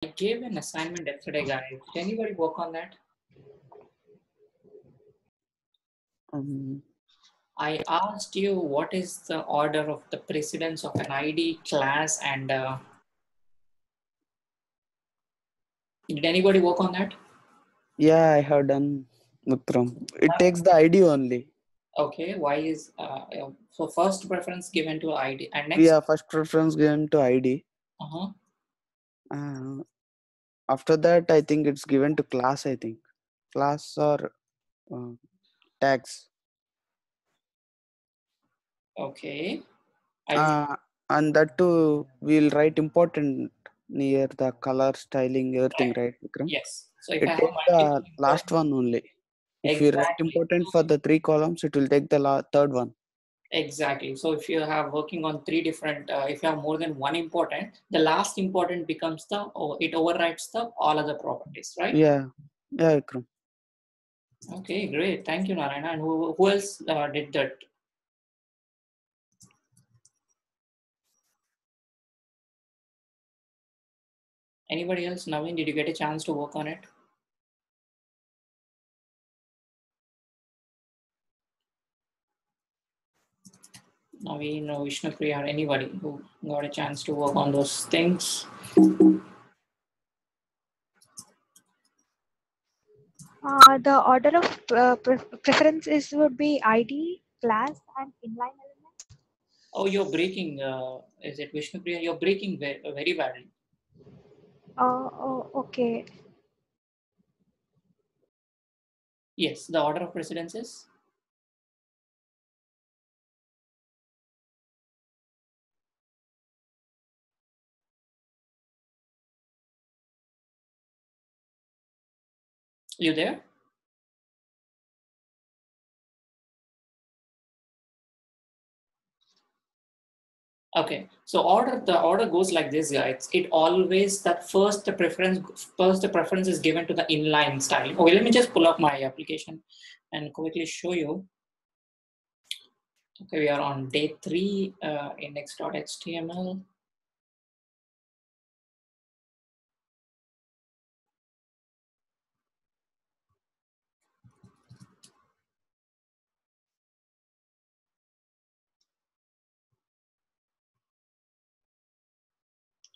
I gave an assignment yesterday, guys. Did anybody work on that? I asked you what is the order of the precedence of an ID, class, and did anybody work on that? Yeah, I have done, Vikram. It takes the ID only. Okay, why is so first preference given to ID and next? Yeah, first preference given to ID. Uh-huh. After that, I think it's given to class. I think class or tags. Okay. And that too, we'll write important near the color, styling, everything, right, Vikram? Yes. So if I It have takes multiple the last important, one only. If you write exactly. important for the 3 columns, it will take the third one. Exactly. So if you have working on three different, if you have more than one important, the last important becomes it overrides the all other properties, right? Yeah, Vikram. Okay, great. Thank you, Narayana. And who else did that? Anybody else? Naveen, did you get a chance to work on it? Naveen or Vishnupriya or anybody who got a chance to work on those things? The order of preferences would be ID, class, and inline element. Oh, you're breaking. Is it Vishnupriya? You're breaking very badly. Oh, okay. Yes, the order of precedence is? You there? Okay, so the order goes like this, guys. It always that first the preference is given to the inline style. Okay, let me just pull up my application and quickly show you. Okay, we are on day 3 index.html.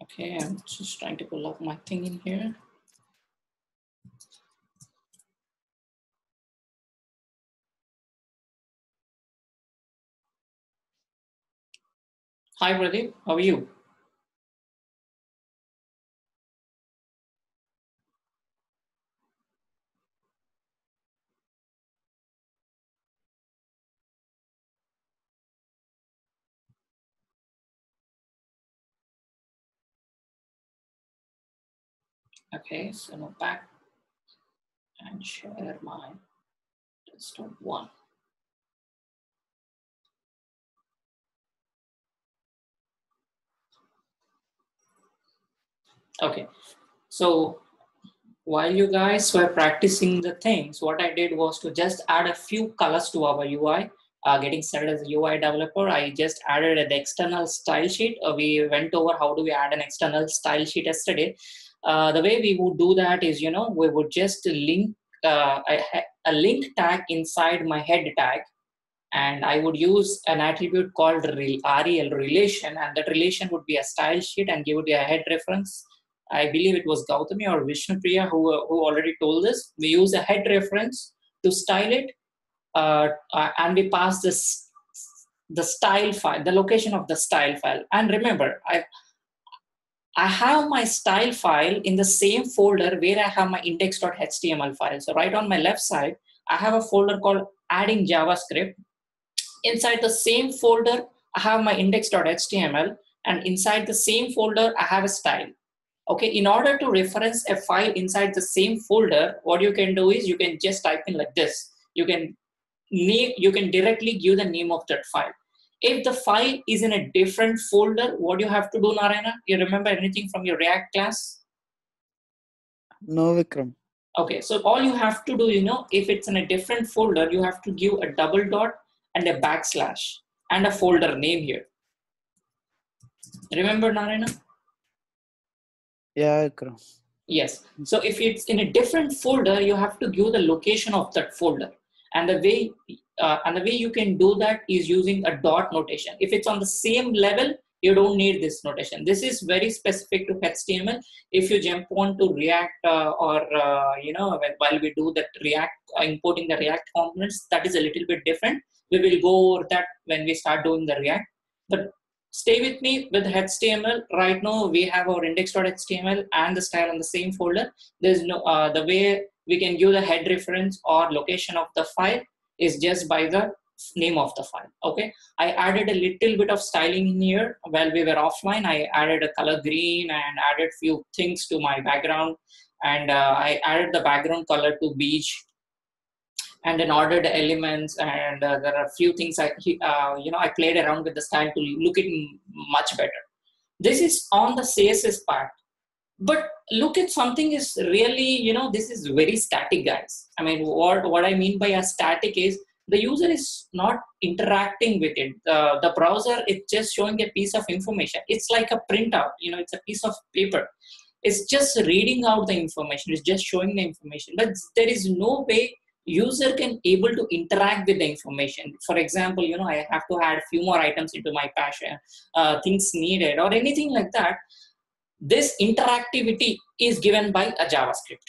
Okay, I'm just trying to pull up my thing in here. Hi, Pradeep. How are you? Okay, so now back and share my desktop 1. Okay, so while you guys were practicing the things, what I did was to just add a few colors to our UI. Getting started as a UI developer, I just added an external style sheet. We went over how do we add an external style sheet yesterday. The way we would do that is, we would just link a link tag inside my head tag, and I would use an attribute called rel relation, and that relation would be a style sheet and give it a head reference. I believe it was Gautami or Vishnupriya who already told this. We use a head reference to style it, and we pass the style file, the location of the style file. And remember, I have my style file in the same folder where I have my index.html file. So right on my left side, I have a folder called adding JavaScript. Inside the same folder, I have my index.html, and inside the same folder, I have a style. Okay, in order to reference a file inside the same folder, what you can do is you can just type in like this. You can directly give the name of that file. If the file is in a different folder, what you have to do, Narayana? You remember anything from your React class? No, Vikram. Okay, so all you have to do, if it's in a different folder, you have to give a double dot and a backslash and a folder name here. Remember, Narayana? Yeah, Vikram. Yes. So if it's in a different folder, you have to give the location of that folder. And the way you can do that is using a dot notation. If it's on the same level, you don't need this notation. This is very specific to HTML. If you jump on to React while we do that React, importing the React components, that is a little bit different. We will go over that when we start doing the React. But stay with me with HTML. Right now we have our index.html and the style on the same folder. There's no the way we can give the head reference or location of the file is just by the name of the file. Okay, I added a little bit of styling in here while we were offline. I added a color green and added few things to my background, and I added the background color to beige, and then ordered elements, and there are a few things I played around with the style to look it much better. This is on the CSS part, but look at something is really, this is very static, guys. I mean, what I mean by a static is the user is not interacting with it. The browser is just showing a piece of information. It's like a printout, it's a piece of paper. It's just reading out the information. It's just showing the information, but there is no way user can able to interact with the information. For example, I have to add a few more items into my passion, things needed or anything like that. This interactivity is given by a JavaScript.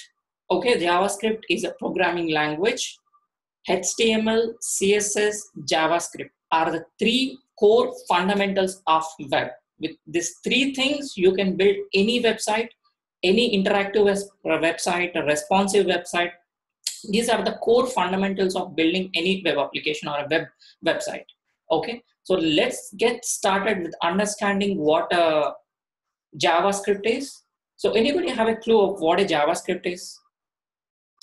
Okay, JavaScript is a programming language. HTML, CSS, JavaScript are the three core fundamentals of web. With these three things, you can build any website, any interactive website, a responsive website. These are the core fundamentals of building any web application or a website. Okay, so let's get started with understanding what a JavaScript is. So anybody have a clue of what a JavaScript is?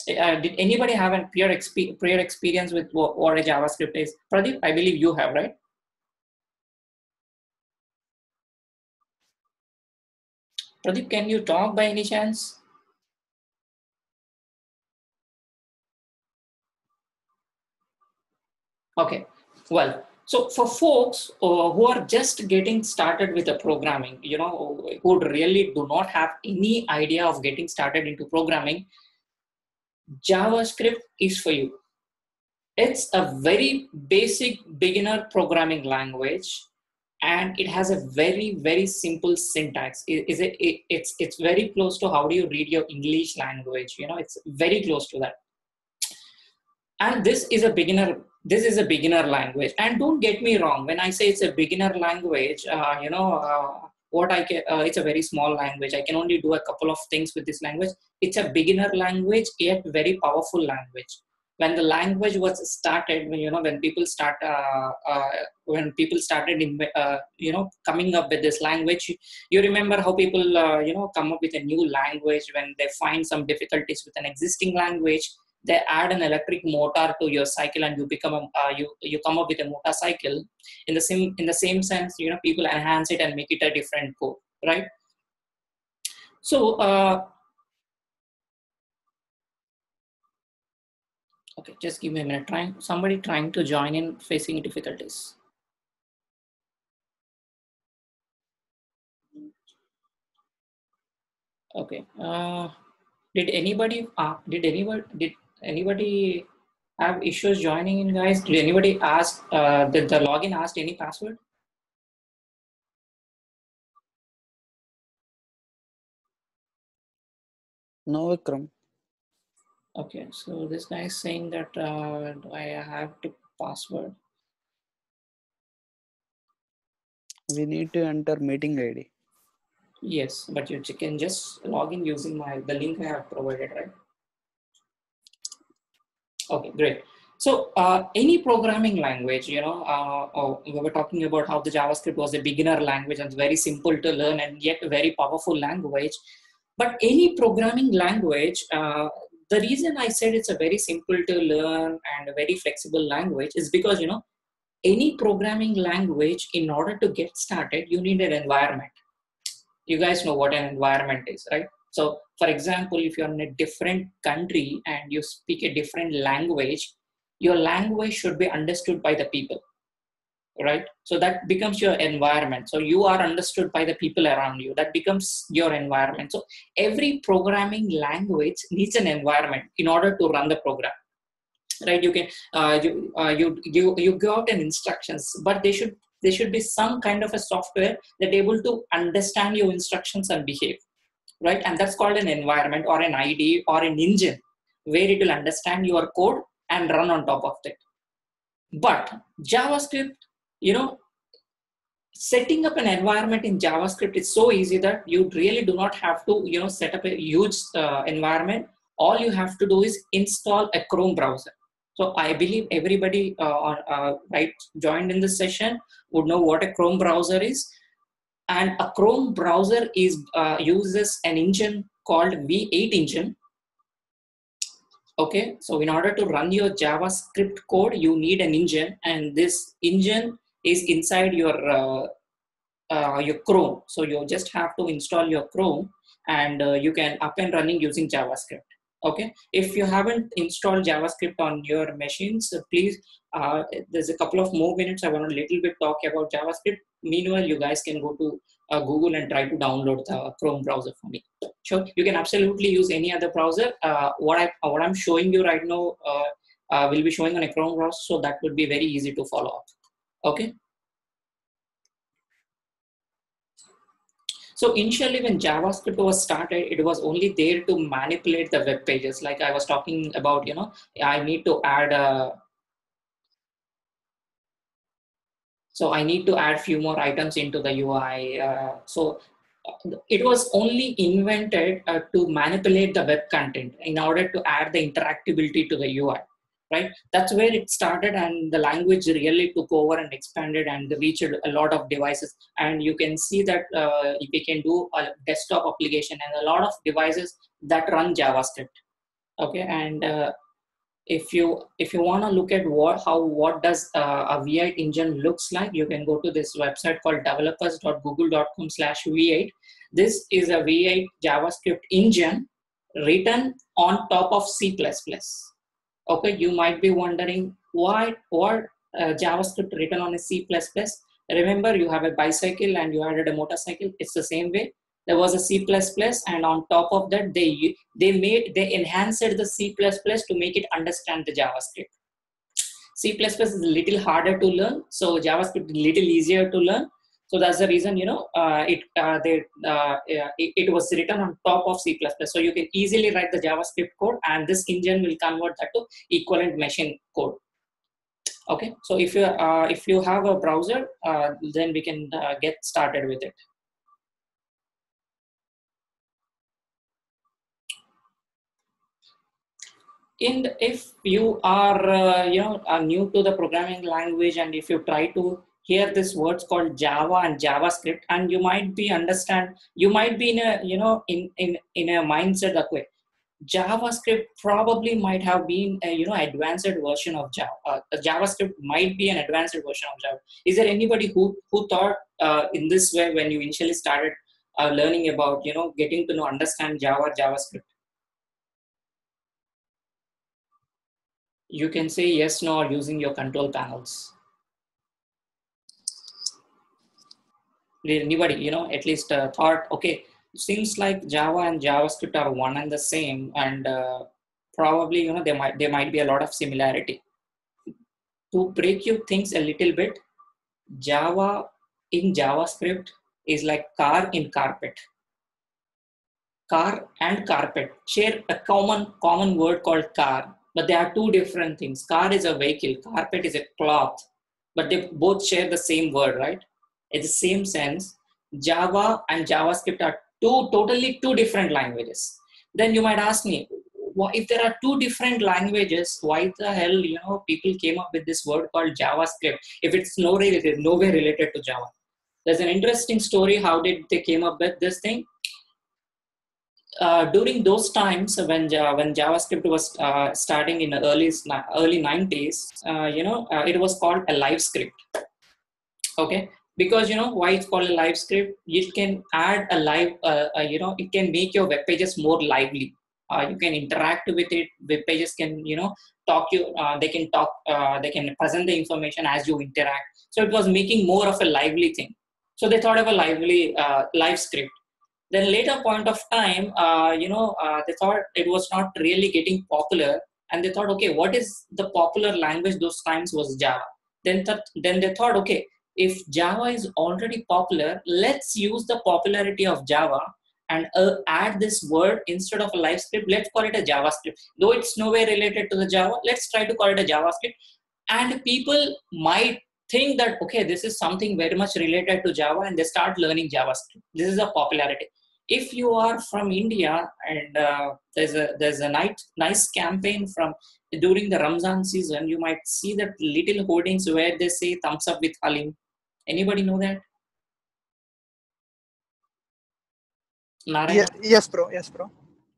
Did anybody have a prior experience with what a JavaScript is? Pradeep, I believe you have, right? Pradeep, can you talk by any chance? Okay, well, so for folks who are just getting started with the programming, who really do not have any idea of getting started into programming, JavaScript is for you. It's a very basic beginner programming language, and it has a very, very simple syntax. It's very close to how do you read your English language. It's very close to that. And this is a beginner language. And don't get me wrong, when I say it's a beginner language, it's a very small language. I can only do a couple of things with this language. It's a beginner language, yet very powerful language. When the language was started, when people started coming up with this language, you remember how people come up with a new language when they find some difficulties with an existing language. They add an electric motor to your cycle, and you become you come up with a motorcycle. In the same sense, people enhance it and make it a different code, right? So okay, just give me a minute. Somebody trying to join in, facing difficulties. Okay. Did anybody have issues joining in, guys? Did anybody ask, did the login ask any password? No, Vikram. Okay, so this guy is saying that I have to password. We need to enter meeting ID. Yes, but you can just log in using the link I have provided, right? Okay, great. So any programming language, we were talking about how the JavaScript was a beginner language and very simple to learn and yet a very powerful language. But any programming language, the reason I said it's a very simple to learn and a very flexible language is because, any programming language, in order to get started, you need an environment. You guys know what an environment is, right? So for example, if you're in a different country and you speak a different language, your language should be understood by the people. right? So that becomes your environment. So you are understood by the people around you. That becomes your environment. So every programming language needs an environment in order to run the program, right? You can you go out an instructions, but there should be some kind of a software that able to understand your instructions and behave, right? And that's called an environment or an IDE or an engine where it will understand your code and run on top of it. But JavaScript, you know, setting up an environment in JavaScript is so easy that you really do not have to, you know, set up a huge environment. All you have to do is install a Chrome browser. So I believe everybody right joined in this session would know what a Chrome browser is. And a Chrome browser is uses an engine called V8 engine. Okay, so in order to run your JavaScript code, you need an engine, and this engine is inside your Chrome. So you just have to install your Chrome, and you can up and running using JavaScript. Okay, if you haven't installed JavaScript on your machines, please, there's a couple of more minutes. I want to little bit talk about JavaScript. Meanwhile, you guys can go to Google and try to download the Chrome browser for me. Sure, you can absolutely use any other browser. What I'm showing you right now will be showing on a Chrome browser, so that would be very easy to follow up. Okay. So initially when JavaScript was started, it was only there to manipulate the web pages. Like I was talking about, you know, I need to add few more items into the UI. It was really invented to manipulate the web content in order to add the interactability to the UI. Right, that's where it started, and the language really took over and expanded and reached a lot of devices. And you can see that we can do a desktop application and a lot of devices that run JavaScript. Okay, and if you want to look at what does a V8 engine looks like, you can go to this website called developers.google.com/V8. This is a V8 JavaScript engine written on top of C++. Okay, you might be wondering what JavaScript written on a C++. Remember, you have a bicycle and you added a motorcycle. It's the same way. There was a C++, and on top of that, they enhanced the C++ to make it understand the JavaScript. C++ is a little harder to learn, so JavaScript is a little easier to learn. So that's the reason, you know, it was written on top of C++. So you can easily write the JavaScript code, and this engine will convert that to equivalent machine code. Okay, so if you have a browser, then we can get started with it. And if you are new to the programming language, and if you try to hear this words called Java and JavaScript, and you might be in a mindset that way. JavaScript probably might have been a advanced version of Java. JavaScript might be an advanced version of Java. Is there anybody who thought in this way when you initially started learning about getting to understand Java or JavaScript? You can say yes, no, or using your control panels. Did anybody at least thought, okay, seems like Java and JavaScript are one and the same, and probably there might be a lot of similarity. To break you things a little bit, Java in JavaScript is like car in carpet. Car and carpet share a common word called car, but they are two different things. Car is a vehicle, carpet is a cloth, but they both share the same word, right? In the same sense, Java and JavaScript are totally two different languages. Then you might ask me, if there are two different languages, why the hell people came up with this word called JavaScript if it's nowhere related to Java? There's an interesting story. How did they came up with this thing? During those times when JavaScript was starting in the early 90s, it was called a live script. Okay, because why it's called a live script? It can add a live, it can make your web pages more lively. You can interact with it. Web pages can they can talk, they can present the information as you interact. So it was making more of a lively thing. So they thought of a lively live script. Then later point of time, they thought it was not really getting popular, and they thought, okay, what is the popular language those times was Java. Then they thought, okay, if Java is already popular, let's use the popularity of Java and add this word instead of a live script. Let's call it a JavaScript. Though it's nowhere related to the Java, let's try to call it a JavaScript. And people might think that, okay, this is something very much related to Java, and they start learning JavaScript. This is a popularity. If you are from India and there's a nice campaign from during the Ramzan season, you might see that little hoardings where they say thumbs up with Halim. Anybody know that? Yeah, yes, bro.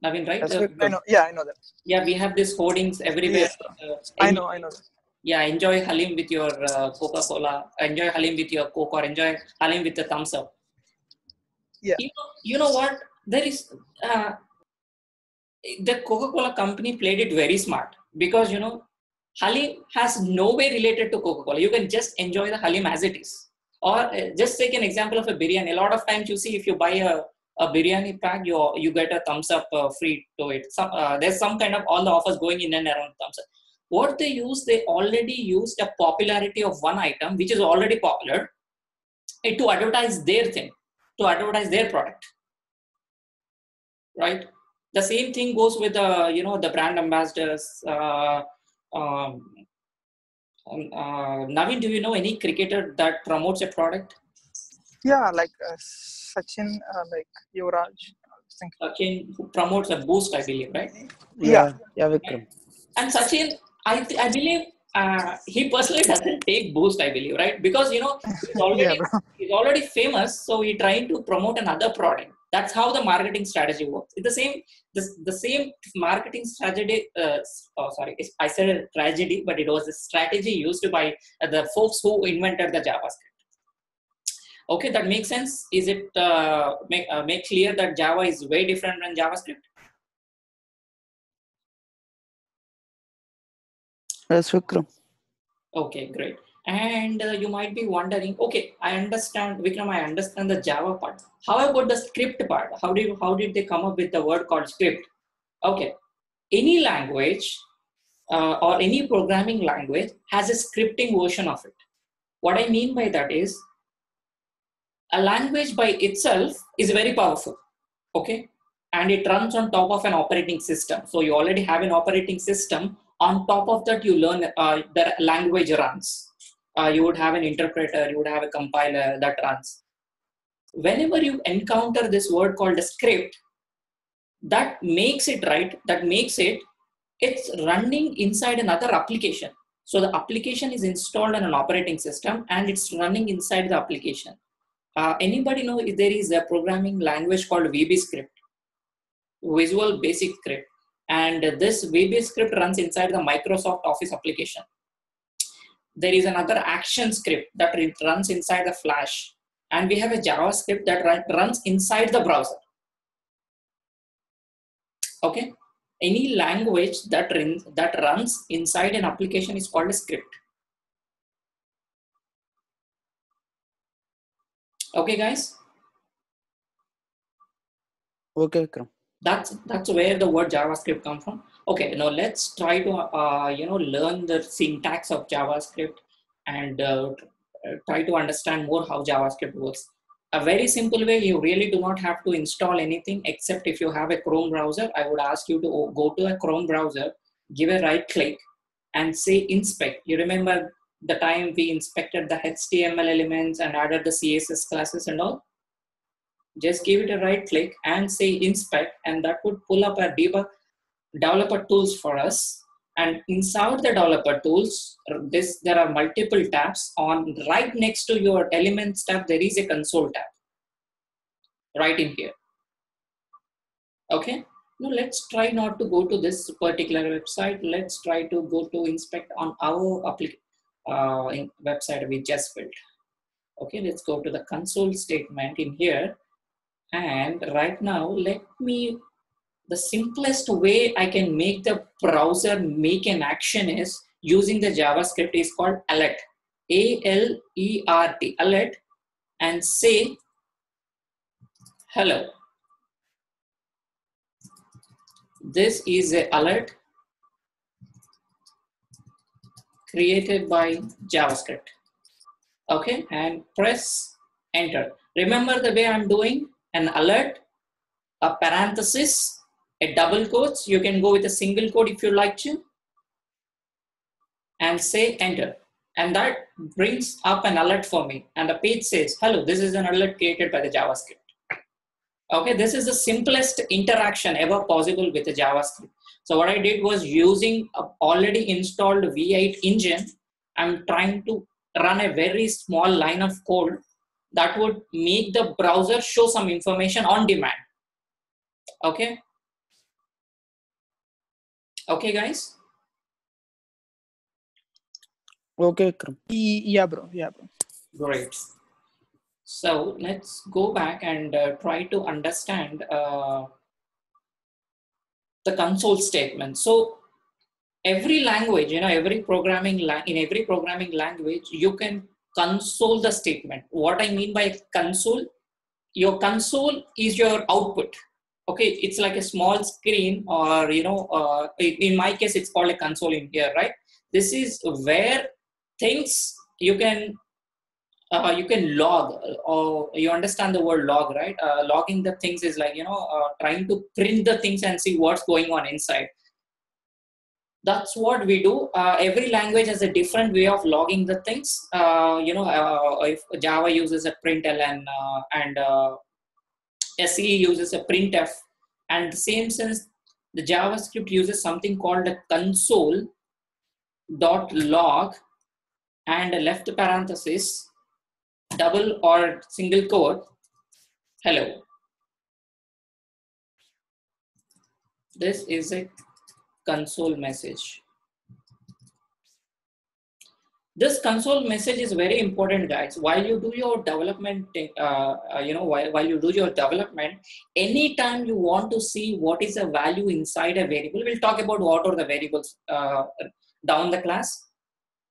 Naveen, right? I know. Yeah, I know that. Yeah, we have these hoardings everywhere. Yes, I know that. Yeah, enjoy Halim with your Coca-Cola. Enjoy Halim with your Coke, or enjoy Halim with the thumbs up. Yeah. You know what? There is the Coca-Cola company played it very smart, because Halim has no way related to Coca-Cola. You can just enjoy the Halim as it is. Or just take an example of a biryani. A lot of times you see, if you buy a biryani pack, you get a thumbs up free to it. There's some kind of all the offers going in and around thumbs up. What they already used a popularity of one item, which is already popular, to advertise their thing, to advertise their product, right? The same thing goes with the brand ambassadors. Naveen, do you know any cricketer that promotes a product? Yeah, like Sachin, like Yuvraj. Sachin, who promotes a Boost, I believe, right? Yeah, Vikram. And Sachin, I believe he personally doesn't take Boost, I believe, right? Because he's already famous, so he's trying to promote another product. That's how the marketing strategy works. It's the same marketing strategy. I said a tragedy, but it was a strategy used by the folks who invented the JavaScript. Okay, that makes sense. Is it make clear that Java is way different than JavaScript? Yes, Vikram. Okay, great. And you might be wondering, okay, I understand, Vikram, I understand the Java part. How about the script part? How did they come up with the word called script? Okay, any language or any programming language has a scripting version of it. What I mean by that is, a language by itself is very powerful, okay? And it runs on top of an operating system. So you already have an operating system. On top of that, you learn the language runs. You would have an interpreter, you would have a compiler that runs. Whenever you encounter this word called a script, that makes it it's running inside another application. So the application is installed on an operating system and it's running inside the application. Anybody know if there is a programming language called VB Script, Visual Basic Script, and this VB Script runs inside the Microsoft Office application. There is another action script that runs inside the Flash, and we have a JavaScript that runs inside the browser. Okay, any language that runs inside an application is called a script. Okay, guys. Okay, Vikram. That's where the word JavaScript comes from. Okay, now let's try to learn the syntax of JavaScript and try to understand more how JavaScript works. A very simple way, you really do not have to install anything except if you have a Chrome browser. I would ask you to go to a Chrome browser, give a right click and say inspect. You remember the time we inspected the HTML elements and added the CSS classes and all? Just give it a right click and say inspect, and that would pull up a developer tools for us. And inside the developer tools, there are multiple tabs. On right next to your elements tab, there is a console tab right in here. Okay, now let's try not to go to this particular website. Let's try to go to inspect on our website we just built. Okay, let's go to the console statement in here. And right now, let me the simplest way I can make the browser make an action is using the JavaScript is called alert, A-L-E-R-T, alert, and say hello. This is an alert created by JavaScript. Okay, and press enter. Remember the way I'm doing an alert, a parenthesis, a double quotes. You can go with a single quote if you like to, and say enter. And that brings up an alert for me. And the page says, hello, this is an alert created by the JavaScript. Okay, this is the simplest interaction ever possible with the JavaScript. So what I did was using a already installed V8 engine, I'm trying to run a very small line of code that would make the browser show some information on demand. Okay. Okay, guys. Okay, Vikram. Yeah, bro. Yeah, bro. Great. So let's go back and try to understand the console statement. So every language, in every programming language, you can console the statement. What I mean by console, your console is your output. Okay, it's like a small screen, or in my case, it's called a console in here, right? This is where things you can log, or you understand the word log, right? Logging the things is like trying to print the things and see what's going on inside. That's what we do. Every language has a different way of logging the things. If Java uses a println and SE uses a printf, and the same sense, the JavaScript uses something called a console.log and a left parenthesis, double or single quote, hello. This is a console message. This console message is very important, guys. While you do your development, while you do your development, anytime you want to see what is a value inside a variable, we'll talk about what are the variables down the class.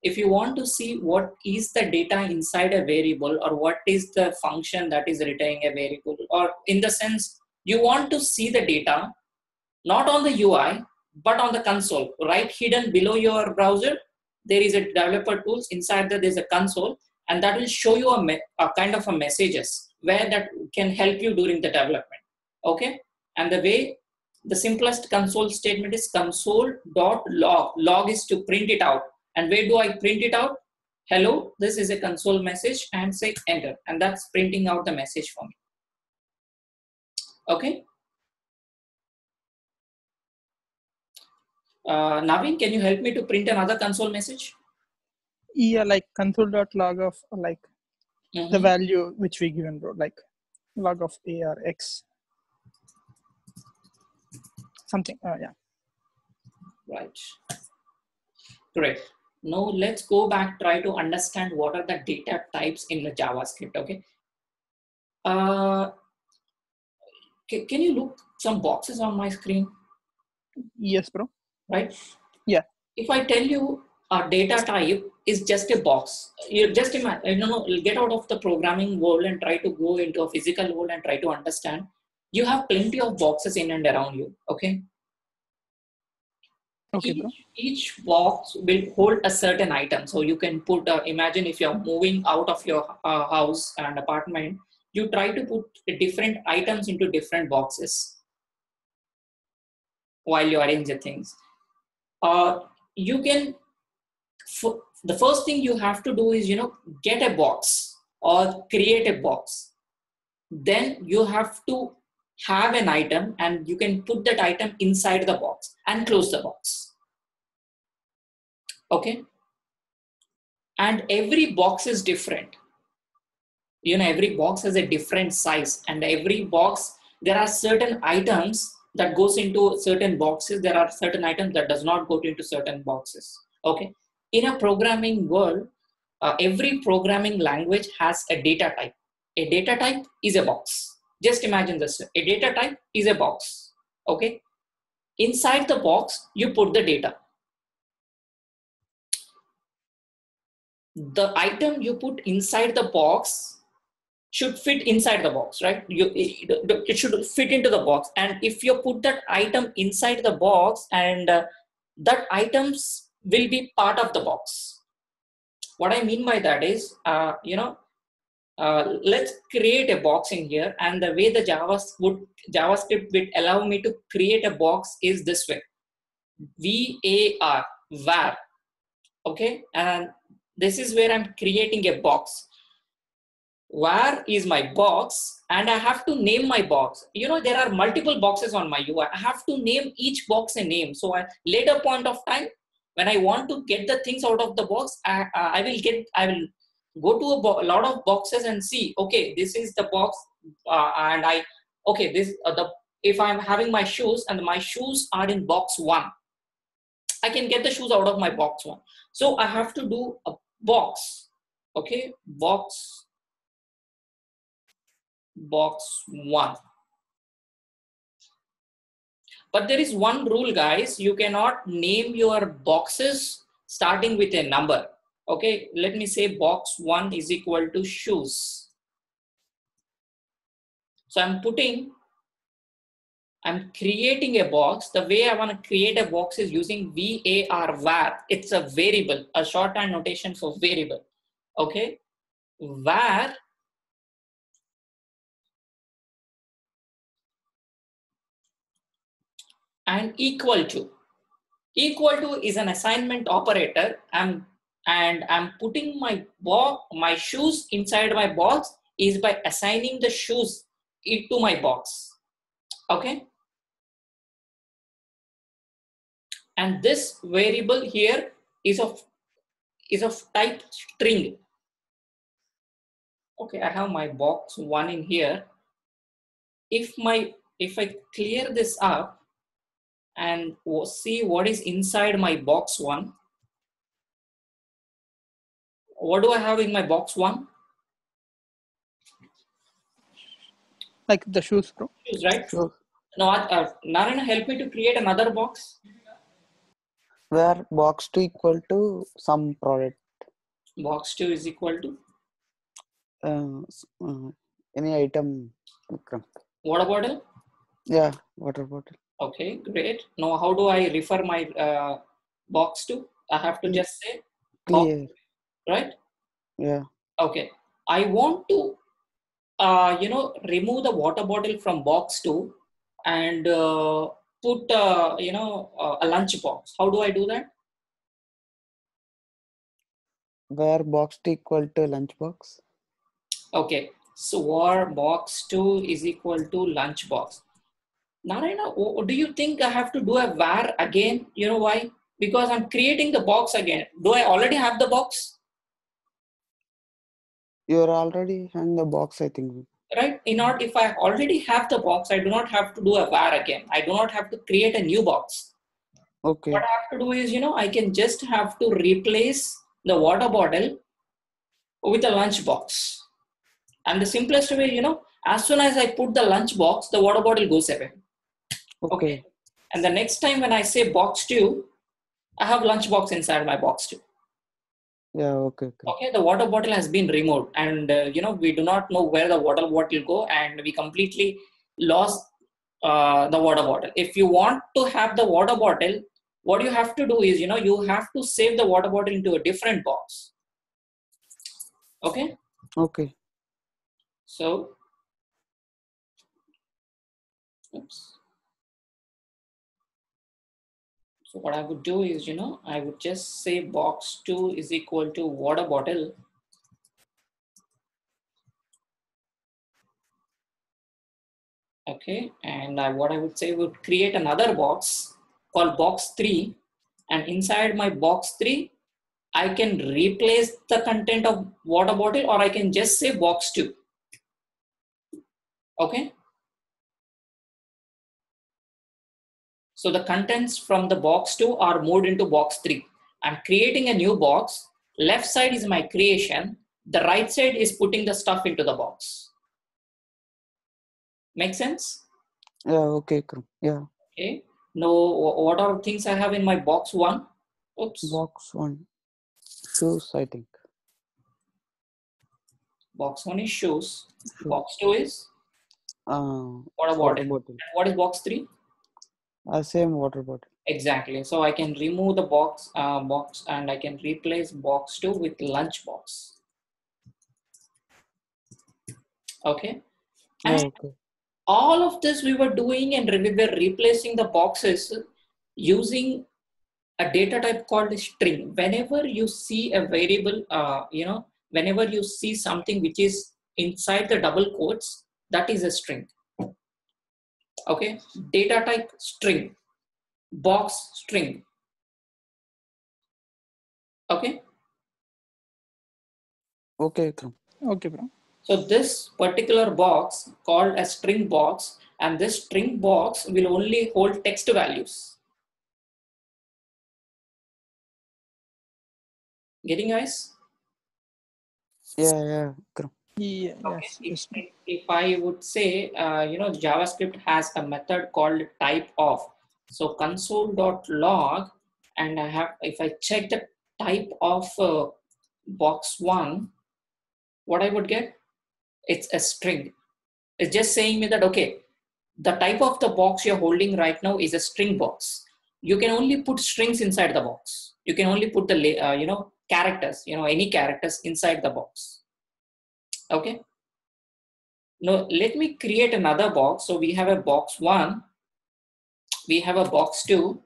If you want to see what is the data inside a variable, or what is the function that is returning a variable, or in the sense you want to see the data, not on the UI, but on the console, right hidden below your browser, there is a developer tools. Inside that there's a console, and that will show you a kind of a messages where that can help you during the development. Okay, and the simplest console statement is console.log. Log is to print it out. And where do I print it out? Hello, this is a console message, and say enter, and that's printing out the message for me. Okay. Naveen, can you help me to print another console message? Yeah, like console.log of like the value which we given, bro, like log of A or X. Something, yeah. Right. Great. Now let's go back, try to understand what are the data types in the JavaScript, okay? Can you look some boxes on my screen? Yes, bro. Right? Yeah. If I tell you a data type is just a box, you just imagine, get out of the programming world and try to go into a physical world and try to understand. You have plenty of boxes in and around you, okay? Okay, bro. Each box will hold a certain item. So you can put, imagine if you're moving out of your house and apartment, you try to put different items into different boxes while you arrange the things. You can, the first thing you have to do is, get a box or create a box. Then you have to have an item, and you can put that item inside the box and close the box. Okay. And every box is different. Every box has a different size, and every box, there are certain items that goes into certain boxes. There are certain items that does not go into certain boxes. Okay. In a programming world, every programming language has a data type. A data type is a box. Just imagine this. A data type is a box. Okay. inside the box, you put the data. The item you put inside the box should fit inside the box, right? It should fit into the box. And if you put that item inside the box, and that items will be part of the box. What I mean by that is, let's create a box in here, and the way the JavaScript would allow me to create a box is this way: var, okay? And this is where I'm creating a box. Var is my box, and I have to name my box. There are multiple boxes on my UI. I have to name each box a name. So at later point of time, when I want to get the things out of the box, I will go to a lot of boxes and see, okay, this is the box, and if I'm having my shoes and my shoes are in box 1, I can get the shoes out of my box 1. So I have to do a box, okay, box 1. But there is one rule, guys. You cannot name your boxes starting with a number. Okay, let me say box 1 is equal to shoes. So I'm creating a box. The way I want to create a box is using var. It's a variable, a shorthand notation for variable. Okay, var and equal to is an assignment operator. I'm putting my shoes inside my box is by assigning the shoes into my box. Okay, and this variable here is of type string. Okay, I have my box 1 in here. If I clear this up and see what is inside my box 1, what do I have in my box 1? Like the shoes, bro. Shoes, right? Sure. Now, Narayana, help me to create another box. Where box 2 equal to some product. Box 2 is equal to any item. water bottle. Yeah, water bottle. Okay, great. Now, how do I refer my box 2? I have to just say Clear. box, right? Yeah. Okay. I want to remove the water bottle from box 2 and put a lunch box. How do I do that? Where box 2 equal to lunchbox. Okay, so var box 2 is equal to lunch box. Narayana, do you think I have to do a var again? You know why? Because I'm creating the box again. Do I already have the box? You're already in the box, I think. Right? If I already have the box, I do not have to do a var again. I do not have to create a new box. Okay. What I have to do is, I can just have to replace the water bottle with a lunch box. And the simplest way, as soon as I put the lunch box, the water bottle goes away. Okay. And the next time when I say box 2, I have lunch box inside my box 2. Yeah, okay. Okay, the water bottle has been removed, and we do not know where the water bottle go, and we completely lost the water bottle. If you want to have the water bottle, what you have to do is, you have to save the water bottle into a different box. Okay. Okay. So, oops. So what I would do is, I would just say box 2 is equal to water bottle. Okay, and what I would say would create another box called box 3, and inside my box 3, I can replace the content of water bottle, or I can just say box 2. Okay. So the contents from the box 2 are moved into box 3. I'm creating a new box. Left side is my creation. The right side is putting the stuff into the box. Make sense? Yeah, okay. Yeah. Okay. No, what are things I have in my box 1? Oops. Box 1. Shoes, I think. Box 1 is shoes. Shoe. Box 2 is water Water bottle. bottle. And what is box 3? Same water bottle. Exactly. So I can remove the box and I can replace box 2 with lunch box. Okay. And Okay. all of this we were doing, and we were replacing the boxes using a data type called a string. Whenever you see a variable, whenever you see something which is inside the double quotes, that is a string. Okay. Data type string. Box string. Okay. Okay, Vikram. Okay, bro. So this particular box called a string box, and this string box will only hold text values. Getting, guys? Yeah, Vikram. Yeah, Okay. yes. If I would say, JavaScript has a method called type of. So console.log, and if I check the type of box 1, what I would get? It's a string. It's just saying me that, okay, the type of the box you're holding right now is a string box. You can only put strings inside the box. You can only put the, characters, any characters inside the box. Okay. Now let me create another box. So we have a box 1, we have a box 2,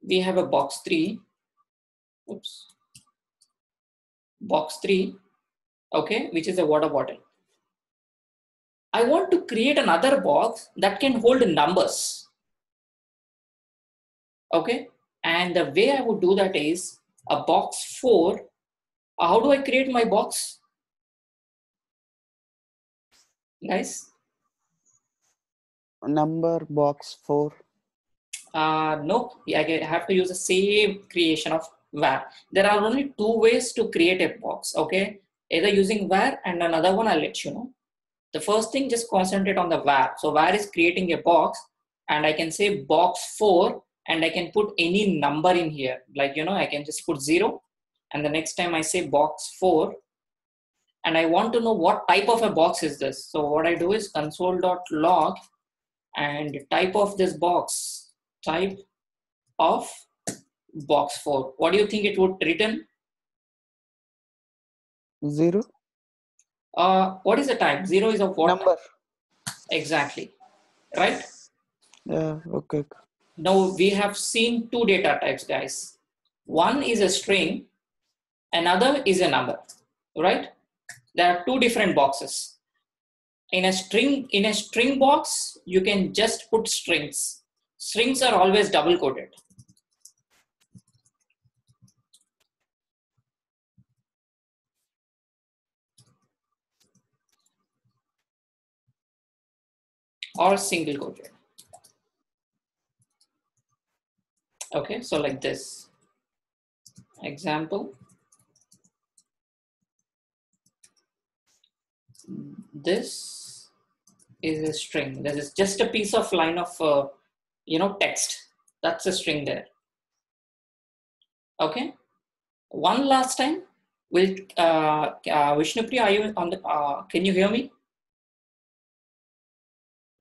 we have a box 3. Oops. Box 3, okay, which is a water bottle. I want to create another box that can hold numbers. Okay, and the way I would do that is a box 4. How do I create my box, guys? Number box 4. No, I have to use the same creation of var. There are only 2 ways to create a box. Okay, either using var, and another one I'll let you know. The first thing, just concentrate on the var. So var is creating a box, and I can say box 4, and I can put any number in here. Like, I can just put 0, and the next time I say box 4, and I want to know what type of a box is this. So what I do is console.log and type of this box, type of box 4. What do you think it would return? 0. What is the type? 0 is of what? Number. Exactly. Right? Yeah, okay. Now we have seen 2 data types, guys. One is a string, another is a number, right? There are 2 different boxes. In a string box, you can just put strings. Strings are always double quoted. Or single quoted. Okay, so like this. Example. This is a string. This is just a piece of line of text. That's a string there. Okay. One last time. Will Vishnupriya, are you on the? Can you hear me?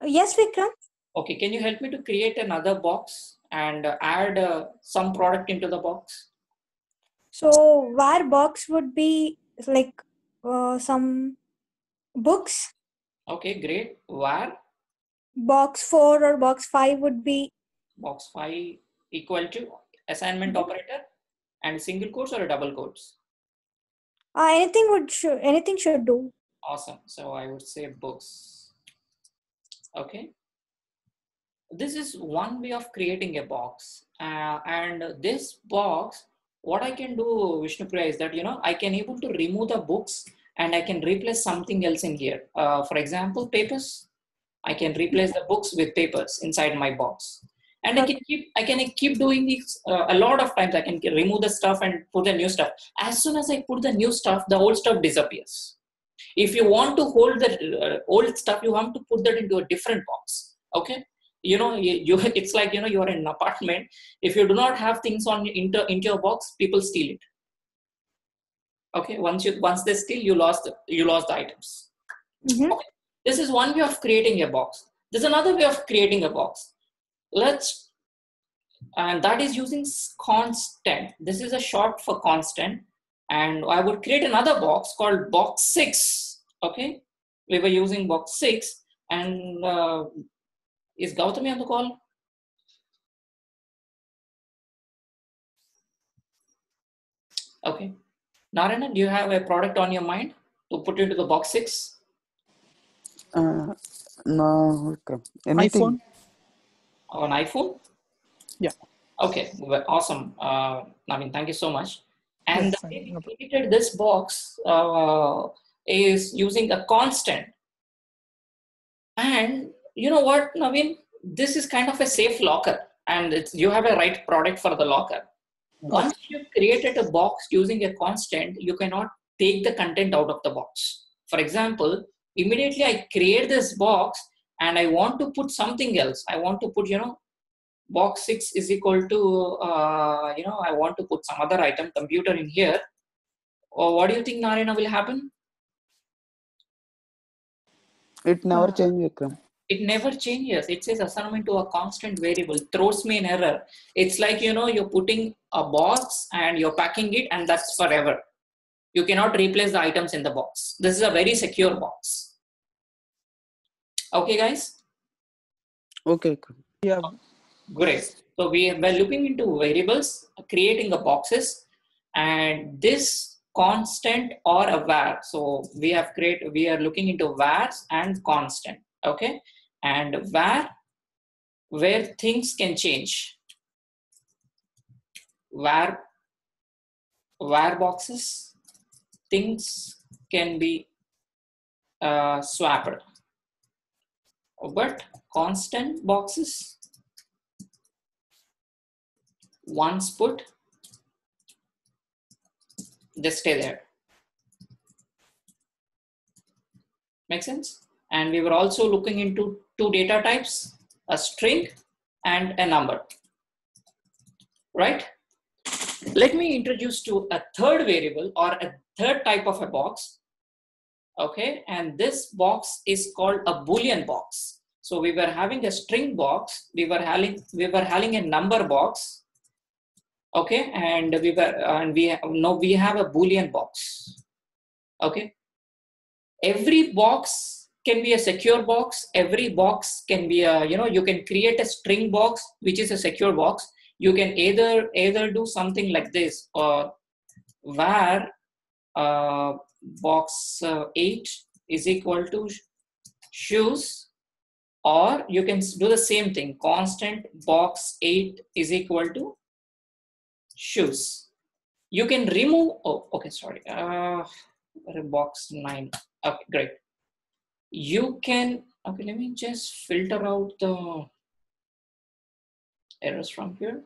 Yes, Vikram. Okay. Can you help me to create another box and add some product into the box? So var box would be like some books. Okay, great. Var Box 4 or box 5 would be box 5 equal to assignment operator and single quotes or a double quotes? anything should do. Awesome. So I would say books. Okay. This is one way of creating a box. And this box, what I can do, Vishnupriya, is that, I can able to remove the books and I can replace something else in here. For example, papers. I can replace the books with papers inside my box. And I can keep doing this a lot of times. I can remove the stuff and put the new stuff. As soon as I put the new stuff, the old stuff disappears. If you want to hold the old stuff, you have to put that into a different box. Okay. it's like, you are in an apartment. If you do not have things on into your box, people steal it. Okay, once they steal, you lost the items. Mm-hmm. Okay. This is one way of creating a box. There's another way of creating a box. And that is using constant. This is a short for constant. And I would create another box called box 6. Okay, we were using box 6. And is Gautami on the call? Okay. Narayana, do you have a product on your mind to put into the box 6? No, anything. iPhone. On iPhone? Yeah. Okay, well, awesome. Naveen, thank you so much. And Yes, the way we no problem. created this box is using a constant. And you know what, Naveen? This is kind of a safe locker, and you have a right product for the locker. Once you've created a box using a constant, you cannot take the content out of the box. For example, immediately I create this box and I want to put something else. I want to put, box 6 is equal to, I want to put some other item, computer in here. Or what do you think, Narayana, will happen? It never changes, Vikram. It never changes. It says assignment to a constant variable, throws me an error. It's like, you're putting a box and you're packing it, and that's forever. You cannot replace the items in the box. This is a very secure box. Okay, guys? Okay, Vikram. Yeah. Great. So we were looking into variables, creating the boxes, and this constant or a var. So we are looking into vars and constant. Okay. And var, where things can change. Var boxes, things can be swapped. But constant boxes, once put, they stay there. Make sense? And we were also looking into two data types, a string and a number. Right? Let me introduce to a third variable or a third type of a box. Okay, and this box is called a Boolean box. So we were having a string box, we were having a number box. Okay, and we have a Boolean box. Okay, every box can be a secure box. Every box can be a, you can create a string box which is a secure box. You can either do something like this, or var box 8 is equal to shoes, or you can do the same thing, constant box 8 is equal to shoes. You can remove, box 9. Okay, great. You can, okay, let me just filter out the errors from here.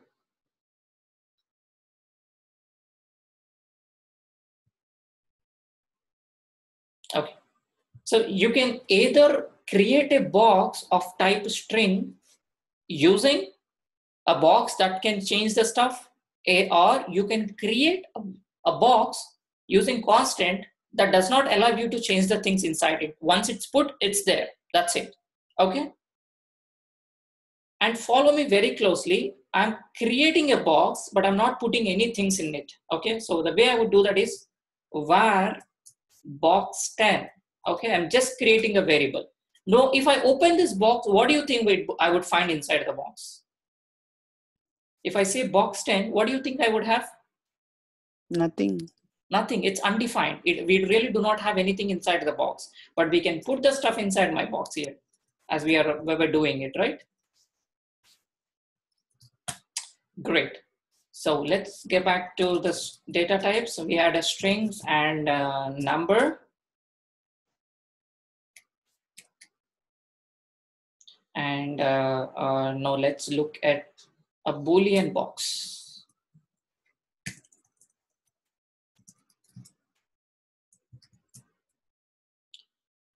Okay, so you can either create a box of type string using a box that can change the stuff, or you can create a box using constant that does not allow you to change the things inside it. Once it's put, it's there. That's it. Okay. And follow me very closely. I'm creating a box, but I'm not putting any things in it. Okay. So the way I would do that is var box 10. Okay. I'm just creating a variable. Now, if I open this box, what do you think I would find inside the box? If I say box 10, what do you think I would have? Nothing. Nothing. It's undefined. We really do not have anything inside the box, but we can put the stuff inside my box here as we were doing it, right? Great. So let's get back to the data types. So we had a strings and a number. And now let's look at a Boolean box.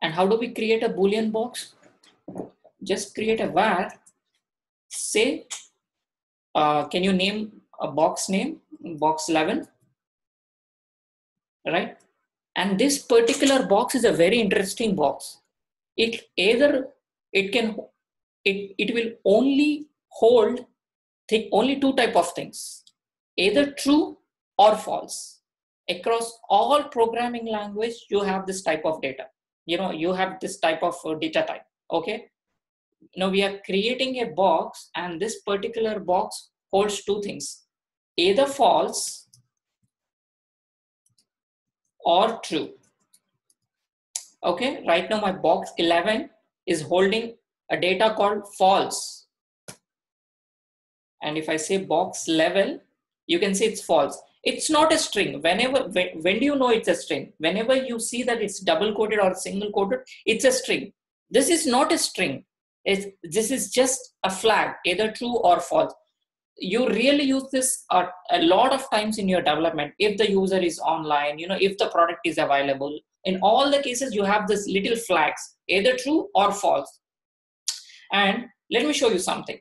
And how do we create a Boolean box? Just create a var say, can you name a box name? Box 11, right? And this particular box is a very interesting box. It will only hold only two type of things, either true or false. Across all programming language, you have this type of data. You have this type of data type. Okay. Now we are creating a box, and this particular box holds two things, either false or true. Okay, right now my box 11 is holding a data called false. And if I say box level, you can see it's false. It's not a string. When do you know it's a string? Whenever you see that it's double quoted or single quoted, it's a string. This is not a string. This is just a flag, either true or false. You really use this a lot of times in your development. If the user is online, if the product is available, in all the cases you have this little flags, either true or false. And let me show you something.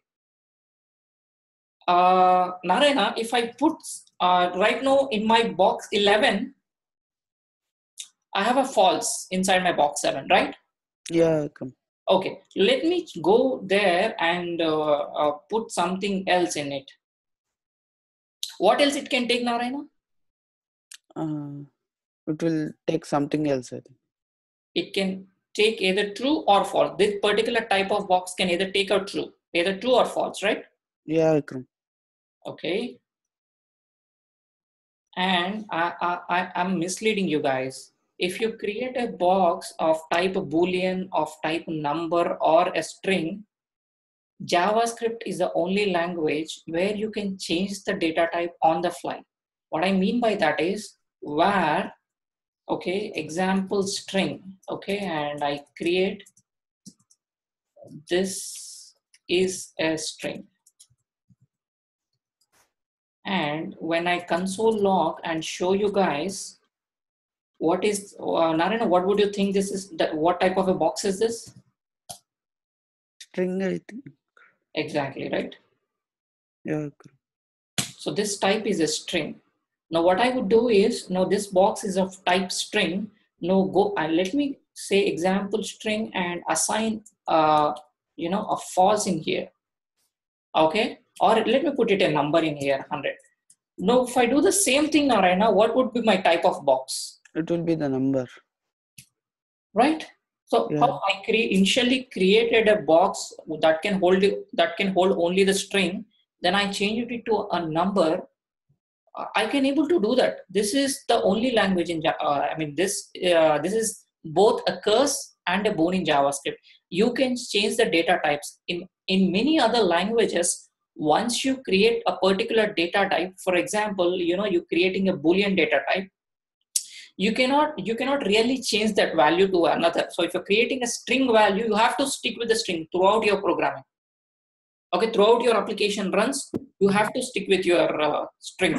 Narayana, if I put right now in my box 11, I have a false inside my box 7, right? Yeah. Okay, let me go there and put something else in it. What else it can take, Narayana? It will take something else, I think. It can take either true or false. This particular type of box can either take or true, either true or false, right? Yeah. Okay. And I'm misleading you guys. If you create a box of type Boolean, of type number or a string, JavaScript is the only language where you can change the data type on the fly. What I mean by that is var, okay, example string, okay, and I create this is a string. And when I console log and show you guys what is, Narayana, what would you think this is? What type of a box is this? String, I think. Exactly, right? Yeah. So this type is a string. Now what I would do is, now this box is of type string. Now go and let me say example string and assign a false in here. Okay, or let me put it a number in here, 100. Now if I do the same thing, Narayana, what would be my type of box? It will be the number. Right? So Yeah. how I initially created a box that can hold only the string, then I changed it to a number. I can able to do that. This is the only language in this is both a curse and a boon in JavaScript. You can change the data types. In many other languages, once you create a particular data type, for example, you're creating a Boolean data type, you cannot really change that value to another. So if you're creating a string value, you have to stick with the string throughout your programming. Okay, throughout your application runs, you have to stick with your string.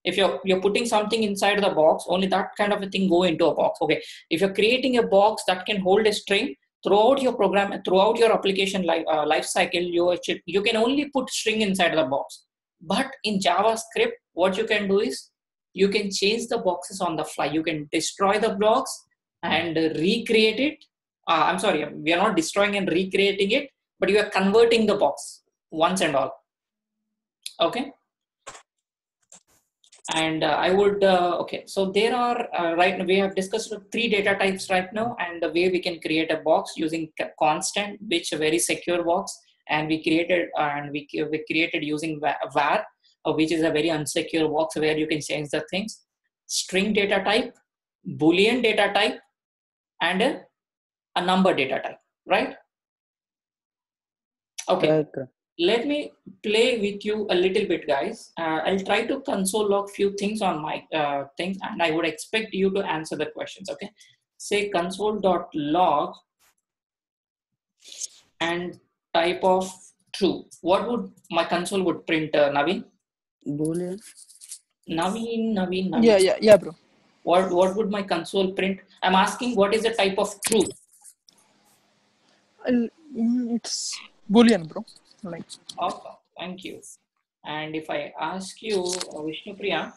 If you're putting something inside the box, only that kind of a thing go into a box. Okay, if you're creating a box that can hold a string throughout your program, throughout your application life cycle, you can only put string inside the box. But in JavaScript, what you can do is you can change the boxes on the fly. You can destroy the blocks and recreate it. I'm sorry, we are not destroying and recreating it, but you are converting the box once and all. Okay. And I would, okay, so there are, right now we have discussed 3 data types right now, and the way we can create a box using constant, which a very secure box, and we created using var, which is a very unsecure box where you can change the things, string data type, Boolean data type, and a number data type, right? Okay. Okay. Let me play with you a little bit, guys. I'll try to console log few things on my thing, and I would expect you to answer the questions. Okay, say console.log and type of true. What would my console would print, Naveen? Boolean. Naveen. Yeah, bro. What would my console print? I'm asking what is the type of true? It's Boolean, bro. Like, Awesome. Thank you. And if I ask you, Vishnupriya,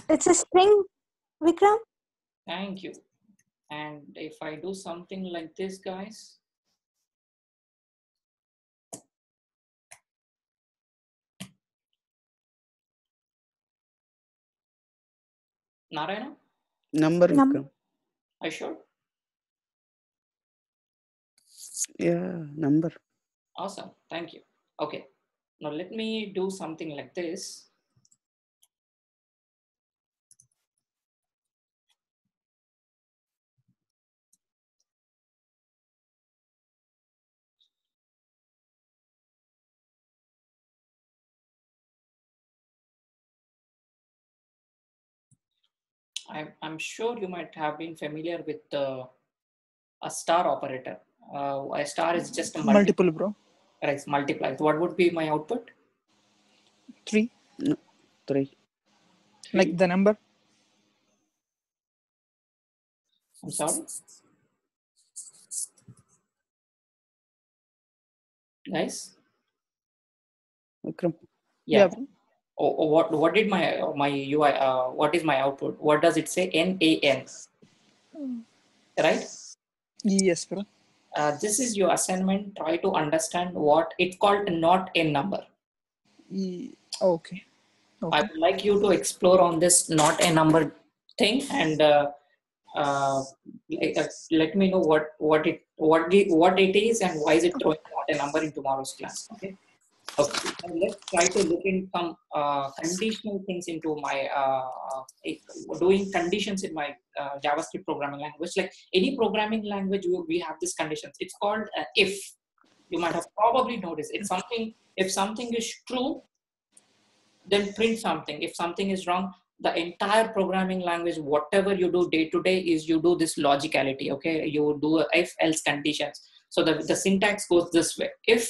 It's a string, Vikram. thank you. And if I do something like this, guys, Narayana, Number, Vikram. are you sure? Yeah, number. Awesome. Thank you. Okay. Now let me do something like this. I'm sure you might have been familiar with a star operator. A star is just a multiple, bro. Right, multiply. What would be my output? 3. No, 3. Like the number. I'm sorry, guys. Vikram. Yeah. Oh, what did my UI? What is my output? What does it say? NaN. Right. Yes, bro. This is your assignment. Try to understand what it's called. Not a number. Okay. I would like you to explore on this not a number thing and let me know what it is and why is it throwing not a number in tomorrow's class. Okay. Okay. Now let's try to look in some conditional things into my doing conditions in my JavaScript programming language. Like any programming language, we have these conditions. It's called if. You might have probably noticed it's something. If something is true, then print something. If something is wrong, the entire programming language, whatever you do day to day, is you do this logicality. Okay, you do a if else conditions. So the syntax goes this way: if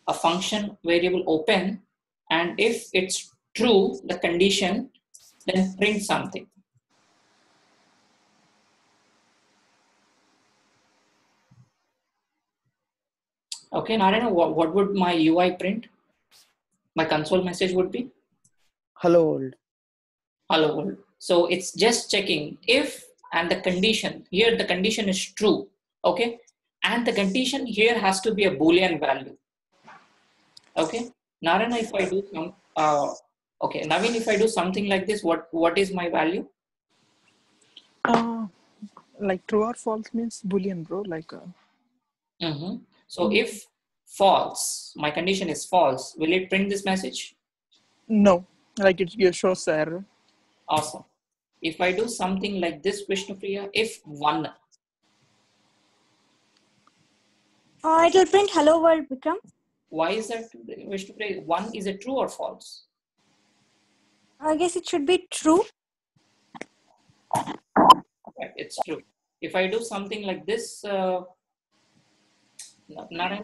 a function variable open, and if it's true, the condition, then print something. Okay, Narayana, what would my UI print? My console message would be hello world. Hello world. So it's just checking if and the condition. Here the condition is true. Okay, and the condition here has to be a Boolean value. Okay, Narayana, if I do some okay, Naveen, if I do something like this, what is my value? Like true or false means Boolean, bro. Like. So if false, my condition is false, will it print this message? No, like it shows error. Awesome. If I do something like this, Vishnupriya, if 1. It will print hello world, Vikram. Why is that, Vishnupriya? 1, is it true or false? I guess it should be true. Right, it's true. If I do something like this, Narayana?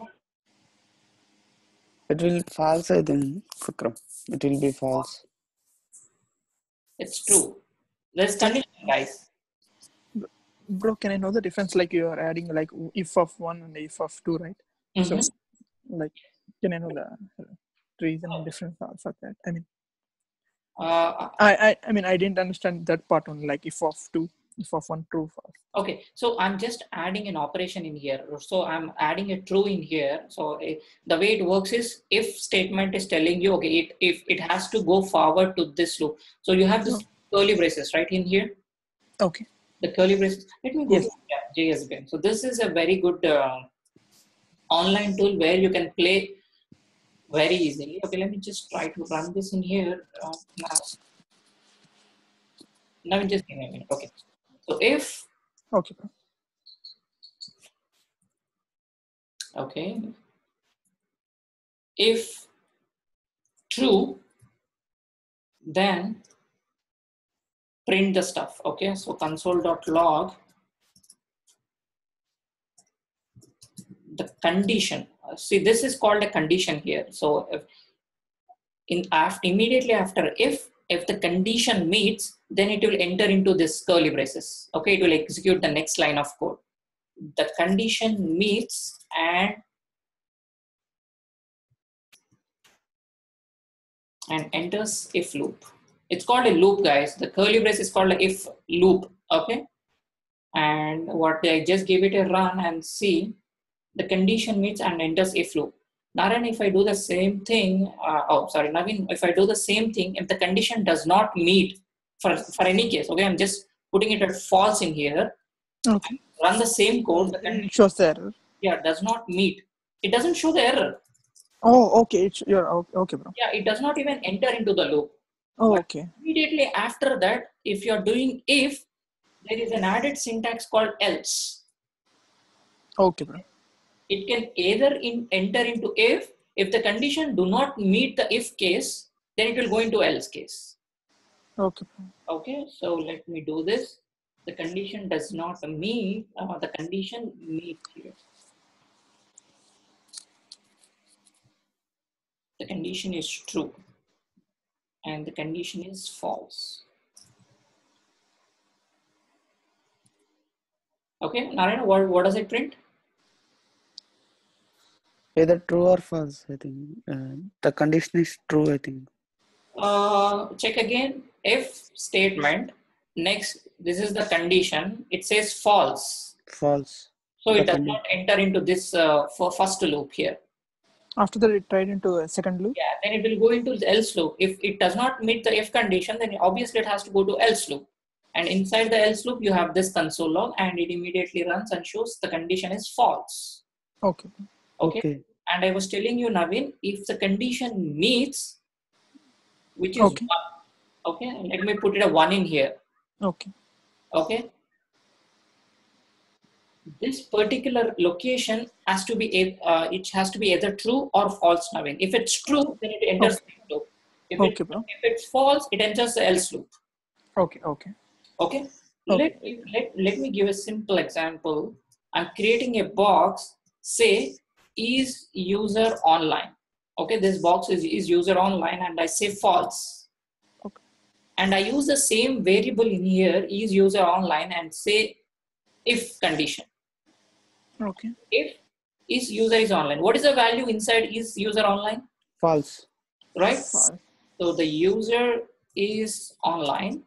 It will be false, I think, Vikram. It will be false. It's true. There's condition, guys. Bro, can I know the difference? Like you are adding like if of 1 and if of 2, right? So, like, can I know the reason and difference for that? I mean, I mean, I didn't understand that part on like if of 2, if of 1, true, false. Okay, so I'm just adding an operation in here. So I'm adding a true in here. So the way it works is if statement is telling you, okay, if it has to go forward to this loop. So you have this curly braces, right, in here? Okay. The curly braces. Let me go to JS again. So this is a very good online tool where you can play very easily. Okay, let me just try to run this in here. Now just give me a minute. Okay. So if okay, okay, if true, then print the stuff. Okay, so console.log the condition. See, this is called a condition here. So if immediately after if, if the condition meets, then it will enter into this curly braces. Okay, it will execute the next line of code. The condition meets and enters if loop. It's called a loop, guys. The curly brace is called a if loop. Okay, and what I just give it a run and see the condition meets and enters if loop. Naren, if I do the same thing, Naveen, if I do the same thing, if the condition does not meet for any case, okay, I'm just putting it at false in here. Okay. Run the same code. The condition, It shows the error. yeah, does not meet. It doesn't show the error. Oh, okay. You're okay, bro. Yeah, it does not even enter into the loop. Oh, But okay. immediately after that, if you're doing if, there is an added syntax called else. Okay, bro. It can either enter into if the condition do not meet the if case, then it will go into else case. Okay. Okay, so let me do this. The condition does not meet, the condition meets here. The condition is true and the condition is false. Okay, Narayana, what does it print? Either true or false, I think. The condition is true, I think. Check again. If statement, next, this is the condition. It says false. False. So The it does not enter into this for first loop here. After that, it tried into a second loop. Yeah, then it will go into the else loop. If it does not meet the if condition, then obviously it has to go to else loop. And inside the else loop, you have this console log and it immediately runs and shows the condition is false. Okay. Okay. And I was telling you, Naveen, if the condition meets, which is Okay. 1, okay, let me put it a 1 in here. Okay. Okay. This particular location has to be it has to be either true or false, Naveen. If it's true, then it enters the loop. Okay, bro. If it's false, it enters the else loop. Okay. Okay. Okay. Okay. Let me give a simple example. I'm creating a box. Say is user online. Okay, this box is user online, and I say false. Okay. And I use the same variable in here is user online and say if condition. Okay. If is user is online, what is the value inside is user online? False. Right. False. So the user is online.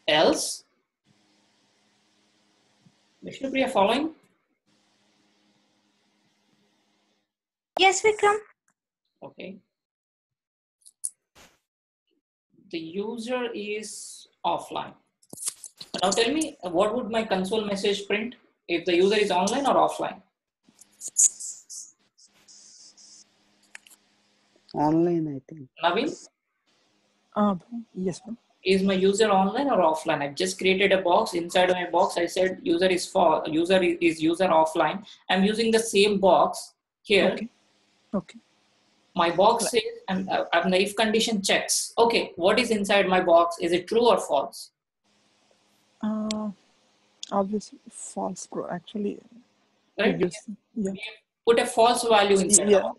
Else, Vishnupriya, following? Yes, Vikram. Okay. The user is offline. Now tell me, what would my console message print if the user is online or offline? Online, I think. Naveen, Yes, bro. is my user online or offline? I've just created a box. Inside of my box, I said user is user offline. I'm using the same box here. Okay. Okay. My box says, and the if condition checks. Okay, what is inside my box? Is it true or false? Obviously false, bro. Actually, Right? it gives, yeah. Put a false value inside. Yeah.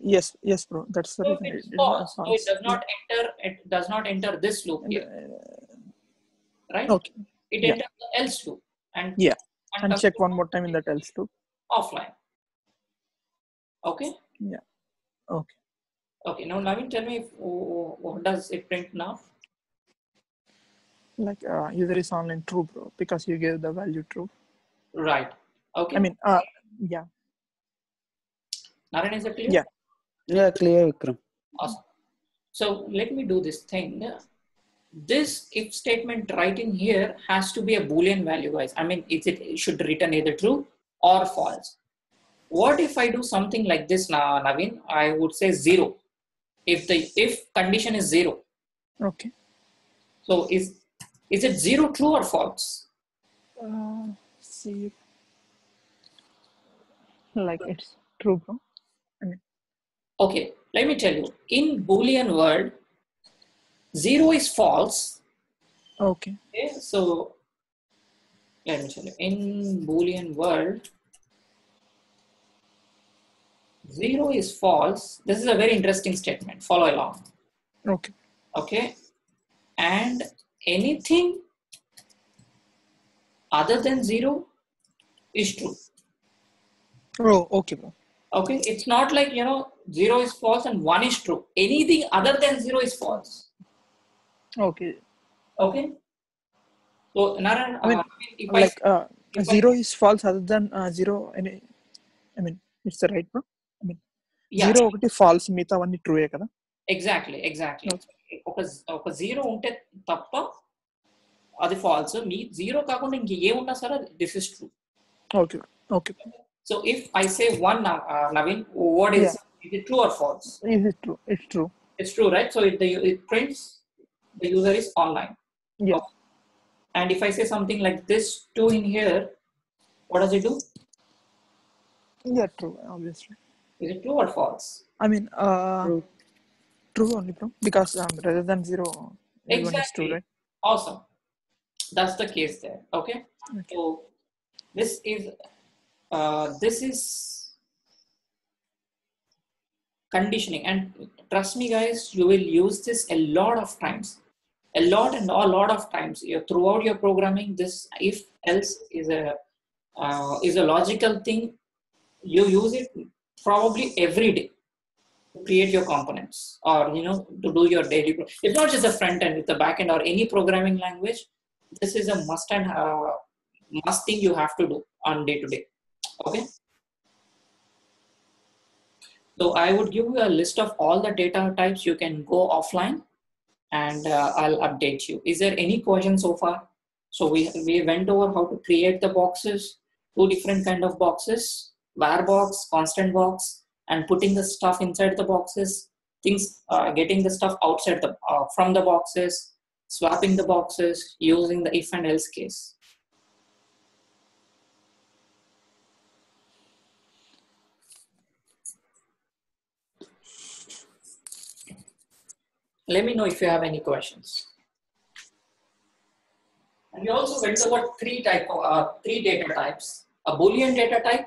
Yes, bro. That's the So if reason. it's false, so it does not enter. It does not enter this loop here, right? Okay. It Yeah. enters the else loop and Yeah. And comes check one more time in that else loop. offline. Okay. Okay. Okay. Now, Naveen, tell me what does it print now? Like user is online true, bro, because you gave the value true. Right. Okay. I mean, yeah. Naren, is it clear? Yeah. Yeah, clear, Vikram. Awesome. So let me do this thing. This if statement right in here has to be a Boolean value, guys. I mean, it should return either true or false. What if I do something like this now, Naveen? I would say 0. If the if condition is 0. Okay. So is it 0 true or false? See, like it's true, bro. I mean, Okay, let me tell you. In Boolean world, 0 is false. okay. Okay, so let me tell you. In Boolean world, 0 is false. This is a very interesting statement. Follow along. Okay. Okay, and anything other than 0 is true. Oh, okay, bro. Okay, it's not like 0 is false and 1 is true. Anything other than 0 is false. Okay. Okay, so Narayan, I mean, if like if 0 is false other than 0. I mean, it's the right, bro. I mean, yeah, 0 ఒకటి false, మిగతా అన్ని true కదా. exactly. Okay. ఒక 0 ఉంటే తప్ప అది falls. మీ 0 కాకుండా ఇంక ఏమున్నా సరే this is true. Okay. Okay. So if I say 1 now, Naveen, what is it true or false? Is it true? It's true. It's true, right? So it prints the user is online. Yeah. Okay. And if I say something like this 2 in here, what does it do? Yeah, true, obviously. Is it true or false? I mean, true only, bro. Because rather than 0, everyone is true, Exactly. right? Awesome. That's the case there. Okay. So this is conditioning, and trust me, guys, you will use this a lot of times. A lot of times throughout your programming. This if else is a logical thing. You use it probably every day to create your components, or to do your daily it's not just a front end, with the back end or any programming language. This is a must thing you have to do on day to day. Okay, so I would give you a list of all the data types. You can go offline and I'll update you. Is there any question so far? So we went over how to create the boxes, 2 different kind of boxes: var box, constant box, and putting the stuff inside the boxes, getting the stuff outside from the boxes, swapping the boxes, using the if and else case. Let me know if you have any questions. And we also went over 3 data types: a Boolean data type,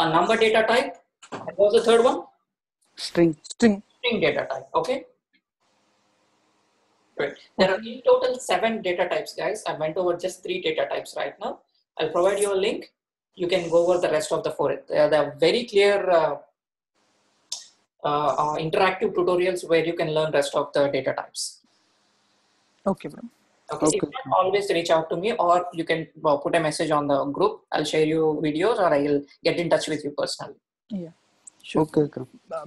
a number data type, and what was the third one? String. String data type. Okay. Great. There are in total 7 data types, guys. I went over just 3 data types right now. I'll provide you a link. You can go over the rest of the 4. They are very clear interactive tutorials where you can learn rest of the data types. Okay, bro. Okay. If not, always reach out to me, or you can put a message on the group. I'll share you videos, or I'll get in touch with you personally. Yeah, sure. Okay,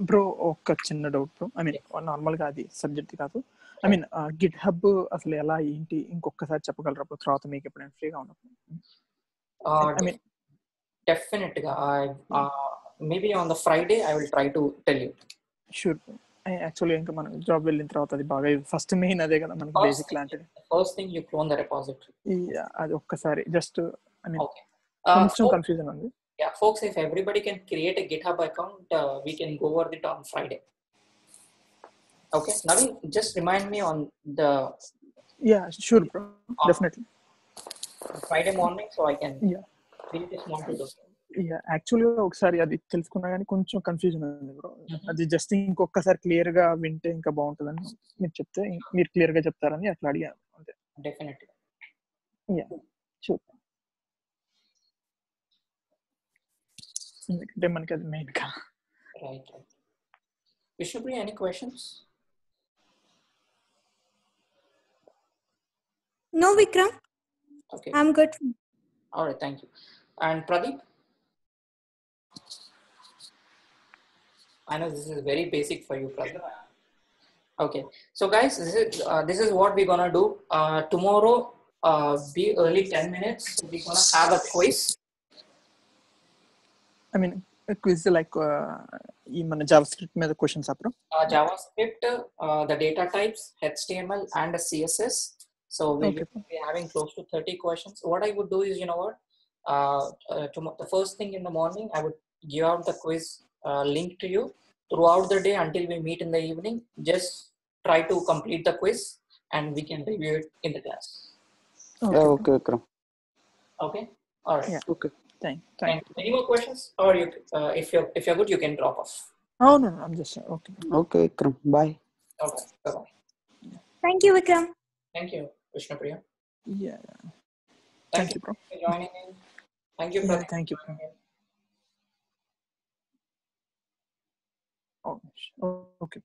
bro ఒక చిన్న doubt bro. I mean నార్మల్గా అది subject కాదు. I mean Git hub అసలు ఎలా ఏంటి ఇంకొకసారి చెప్పగలరా బ్రో, తర్వాత మీకు ఎప్పుడైనా ఫ్రీగా ఉన్నప్పుడు? I mean Definitely. Maybe on the Friday I will try to tell you. Sure. యాక్చువల్గా ఇంకా మనం జాబ్ వెళ్ళిన తర్వాత అది బాగా ఫస్ట్ మెయిన్ అదే కదా మనకి బేసిక్ లాంటిది. First thing you clone the repository. అది ఒక్కసారి జస్ట్ ఐ మీన్ Okay. కొంచెం కన్ఫ్యూజన్ ఉంది. Yeah, folks, if everybody can create a GitHub account, we can go over it on Friday. Okay, Naveen, just remind me on the sure bro, definitely Friday morning, so I can create a small tutorial. యాక్చువల్గా ఒకసారి అది తెలుసుకున్నా కానీ కొంచెం confusion ఉంది bro. అది just ఇంకొకసారి clear గా వింటే ఇంకా బాగుంటుందని మీరు చెప్తే, మీరు క్లియర్ గా చెప్తారని అట్లా అడిగాను అంతే. Definitely. Yeah, sure. ఎందుకంటే మనకి అది మెయిన్ గా. Right. Vishnupriya, any questions? No, Vikram. Okay. I'm good. All right, thank you. And Pradeep? I know this is very basic for you, Pradeep. Okay, so guys, this is what we're gonna do. Tomorrow, be early 10 minutes. We're gonna have a quiz. I mean, a quiz like ఈ మన JavaScript మీద questions అప్పుడు. JavaScript, the data types, HTML, and CSS. So we'll be having close to 30 questions. What I would do is, you know what? The first thing in the morning, I would give out the quiz link to you. Throughout the day until we meet in the evening, just try to complete the quiz and we can review it in the class. Okay, Vikram. Okay. All right. Yeah. Okay. Thank you. Any more questions, or you, if you're good, you can drop off. Oh no, I'm just okay. Okay, Vikram. Bye. Okay. Bye. Thank you, Vikram. Thank you, Vishnupriya. Yeah. Thank Thank you, bro. for joining in. Thank you, Yeah, Pratik. thank you, bro. Oh, okay.